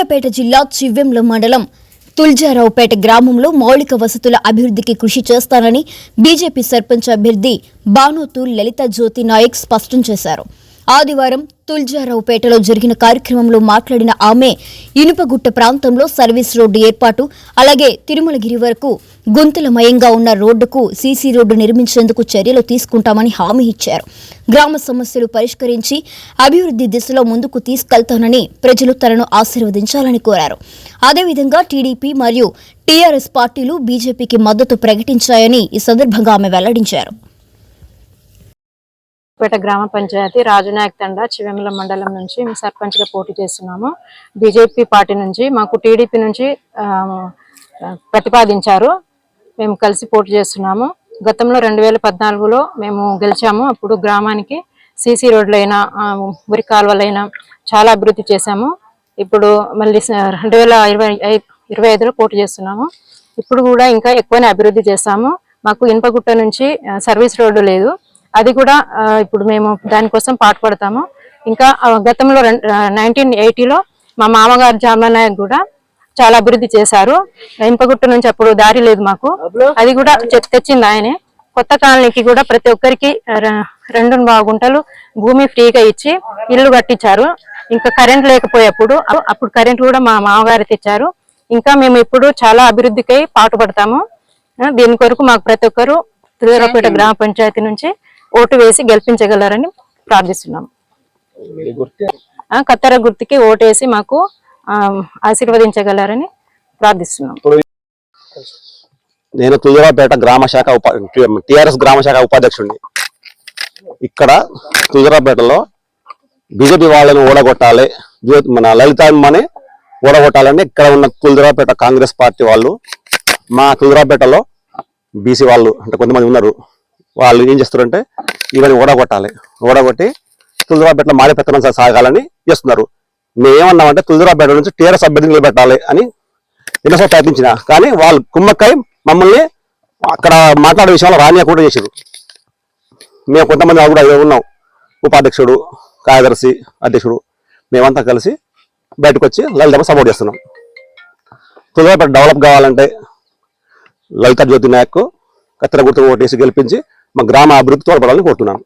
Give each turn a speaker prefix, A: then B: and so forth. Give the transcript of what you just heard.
A: సూర్యాపేట జిల్లా చివ్వెంల మండలం తుల్జారావుపేట గ్రామంలో మౌలిక వసతుల అభివృద్ధికి కృషి చేస్తానని బీజేపీ సర్పంచ్ అభ్యర్థి బానోతు లలిత జ్యోతి నాయక్ స్పష్టం చేశారు. ఆదివారం తుల్జారావుపేటలో జరిగిన కార్యక్రమంలో మాట్లాడిన ఆమె ఇనుపగుట్ట ప్రాంతంలో సర్వీస్ రోడ్డు ఏర్పాటు, అలాగే తిరుమలగిరి వరకు గుంతలమయంగా ఉన్న రోడ్డుకు సీసీ రోడ్డు నిర్మించేందుకు చర్యలు తీసుకుంటామని హామీ ఇచ్చారు. గ్రామ సమస్యలు పరిష్కరించి అభివృద్ధి దిశలో ముందుకు తీసుకెళ్తానని ప్రజలు తనను ఆశీర్వదించాలని కోరారు. అదేవిధంగా టీడీపీ మరియు టీఆర్ఎస్ పార్టీలు బీజేపీకి మద్దతు ప్రకటించాయని ఈ సందర్భంగా ఆమె వెల్లడించారు.
B: పేట గ్రామ పంచాయతీ రాజునాయక్ తండా చివెంల మండలం నుంచి సర్పంచ్ గా పోటీ చేస్తున్నాము. బీజేపీ పార్టీ నుంచి మాకు టీడీపీ నుంచి ప్రతిపాదించారు. మేము కలిసి పోటీ చేస్తున్నాము. గతంలో 2014లో మేము గెలిచాము. అప్పుడు గ్రామానికి సీసీ రోడ్లైనా ఉరి కాలువలైనా చాలా అభివృద్ధి చేశాము. ఇప్పుడు మళ్ళీ 2025లో పోటీ చేస్తున్నాము. ఇప్పుడు కూడా ఇంకా ఎక్కువనే అభివృద్ధి చేస్తాము. మాకు ఇనుపగుట్ట నుంచి సర్వీస్ రోడ్డు లేదు, అది కూడా ఇప్పుడు మేము దానికోసం పాటుపడతాము. ఇంకా గతంలో 1980లో మా మామగారు జామల నాయక్ కూడా చాలా అభివృద్ధి చేశారు. ఇంపగుట్ట నుంచి అప్పుడు దారి లేదు మాకు, అది కూడా తెచ్చింది ఆయనే. కొత్త కాలనీకి కూడా ప్రతి ఒక్కరికి 2.5 గుంటలు భూమి ఫ్రీగా ఇచ్చి ఇల్లు కట్టించారు. ఇంకా కరెంట్ లేకపోయేప్పుడు అప్పుడు కరెంట్ కూడా మా మామగారు తెచ్చారు. ఇంకా మేము ఇప్పుడు చాలా అభివృద్ధికై పాటుపడతాము. దీని కొరకు మాకు ప్రతి ఒక్కరు తుల్జారావుపేట గ్రామ పంచాయతీ నుంచి ఓటు వేసి గెలిపించగలరని ప్రార్థిస్తున్నాము. కత్తెర గుర్తుకి ఓటేసి మాకు ఆశీర్వదించగలరని ప్రార్థిస్తున్నాం.
C: నేను తుల్జారావుపేట గ్రామ శాఖ టిఆర్ఎస్ గ్రామ శాఖ ఉపాధ్యక్షుడిని. ఇక్కడ తుల్జారావుపేటలో బీజేపీ వాళ్ళని ఓడగొట్టాలి, మన లలితమ్మని ఓడగొట్టాలని ఇక్కడ ఉన్న తుల్జారావుపేట కాంగ్రెస్ పార్టీ వాళ్ళు మా తుల్జారావుపేటలో బీసీ వాళ్ళు అంటే కొంతమంది ఉన్నారు. వాళ్ళు ఏం చేస్తారంటే ఇవన్నీ ఓడగొట్టి తుల్జారావుపేటలో మాడే పెత్తనం సాగాలని చేస్తున్నారు. మేమేమన్నామంటే తుల్జారావుపేట నుంచి టీఆర్ఎస్ అభ్యర్థిని నిలబెట్టాలి అని ఎన్నోసార్లు ప్రయత్నించిన, కానీ వాళ్ళు కుమ్మక్కై మమ్మల్ని అక్కడ మాట్లాడే విషయంలో రానియకుండా చేశారు. మేము కొంతమంది కూడా ఉన్నాం, ఉపాధ్యక్షుడు, కార్యదర్శి, అధ్యక్షుడు, మేమంతా కలిసి బయటకు వచ్చి లలితమ్మ సపోర్ట్ చేస్తున్నాం. తుల్జారావుపేట డెవలప్ కావాలంటే లలిత జ్యోతి నాయక్ కత్తెర గుర్తు ఓటేసి గెలిపించి మా గ్రామ అభివృద్ధి తోడ్పడాలని కోరుతున్నాను.